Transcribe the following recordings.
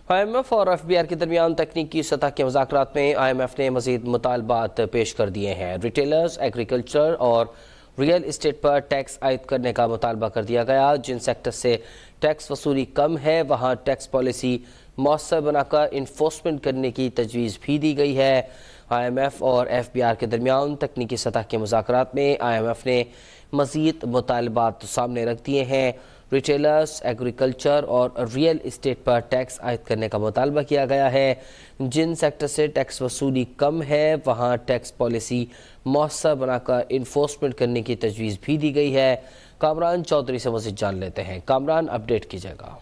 IMF और FBR के दरमियान तकनीकी सतह के मुज़ाकरात में IMF ने मज़ीद मुतालबात पेश कर दिए हैं। रिटेलर्स, एग्रीकल्चर और रियल इस्टेट पर टैक्स आयद करने का मुतालबा कर दिया गया। जिन सेक्टर से टैक्स वसूली कम है वहाँ टैक्स पॉलिसी मौसर बनाकर इन्फोर्समेंट करने की तजवीज़ भी दी गई है। IMF और FBR के दरमियान तकनीकी सतह के मुज़ाकरात में IMF ने मज़ीद मुतालबात सामने रख दिए हैं। रिटेलर्स, एग्रीकल्चर और रियल इस्टेट पर टैक्स आयद करने का मुतालबा किया गया है। जिन सेक्टर से टैक्स वसूली कम है वहाँ टैक्स पॉलिसी मौसर बनाकर इन्फोर्समेंट करने की तजवीज़ भी दी गई है। कामरान चौधरी से मज़ीद जान लेते हैं। कामरान, अपडेट कीजिएगा।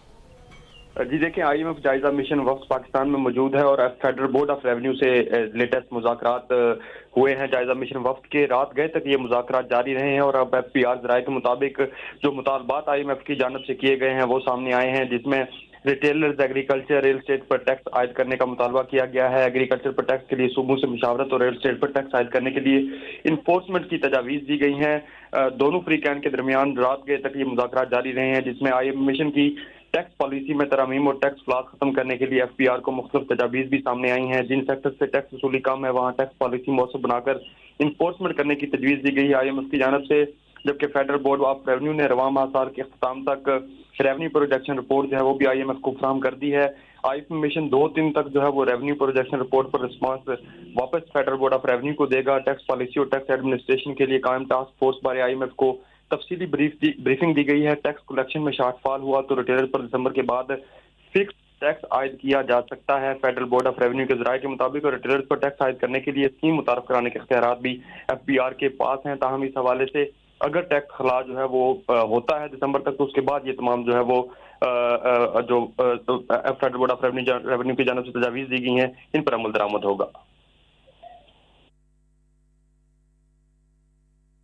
जी देखिए, IMF जायजा मिशन वक्त पाकिस्तान में मौजूद है और फेडरल बोर्ड ऑफ रेवेन्यू से लेटेस्ट मुज़ाकरात हुए हैं। जायजा मिशन वक्त के रात गए तक ये मुज़ाकरात जारी रहे हैं और अब FBR ज़राए के मुताबिक जो मुतालबात IMF की जानब से किए गए हैं वो सामने आए हैं, जिसमें रिटेलर्स, एग्रीकल्चर, रियल स्टेट पर टैक्स आयद करने का मुतालबा किया गया है। एग्रीकल्चर पर टैक्स के लिए सूबों से मुशावरत और रियल स्टेट पर टैक्स आयद करने के लिए इन्फोर्समेंट की तजावीज़ दी गई हैं। दोनों फ्रीकैन के दरमियान रात गए तक ये मुज़ाकरात जारी रहे हैं, जिसमें IMF मिशन की टैक्स पॉलिसी में तरमीम और टैक्स फ्लॉस खत्म करने के लिए FBR को मुख्तलिफ तजावीज़ भी सामने आई हैं। जिन सेक्टर से टैक्स वसूली कम है वहाँ टैक्स पॉलिसी मौसर बनाकर इन्फोर्समेंट करने की तजवीज़ दी गई है IMF की जानब से, जबकि फेडरल बोर्ड ऑफ रेवेन्यू ने रवां माह साल के अख्ताम तक रेवेन्यू प्रोजेक्शन रिपोर्ट जो है वो भी IMF को फराहम कर दी है। IMF मिशन 2 दिन तक जो है वो रेवेन्यू प्रोजेक्शन रिपोर्ट पर रिस्पांस वापस फेडरल बोर्ड ऑफ रेवेन्यू को देगा। टैक्स पॉलिसी और टैक्स एडमिनिस्ट्रेशन के लिए कायम टास्क फोर्स बारे IMF को तफसीली ब्रीफिंग दी गई है। टैक्स कलेक्शन में शॉर्टफॉल हुआ तो रिटेलर पर दिसंबर के बाद फिक्स टैक्स आयद किया जा सकता है। फेडरल बोर्ड ऑफ रेवेन्यू के ज़राए के मुताबिक रिटेलर्स पर टैक्स आयद करने के लिए स्कीम मुतारफ कराने के इख्तियारात भी FBR के पास हैं। ताहम इस हवाले से अगर टैक्स खला जो है वो होता है दिसंबर तक, तो उसके बाद ये तमाम जो है वो जो फेडरल बोर्ड ऑफ रेवेन्यू की जानब से तजावीज़ दी गई हैं इन पर अमल दरामद होगा।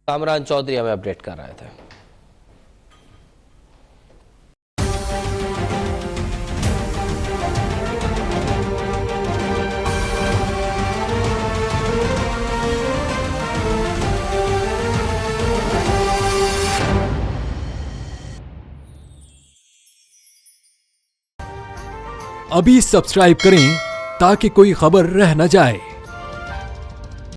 कामरान चौधरी हमें अपडेट कर रहे थे। अभी सब्सक्राइब करें ताकि कोई खबर रह न जाए।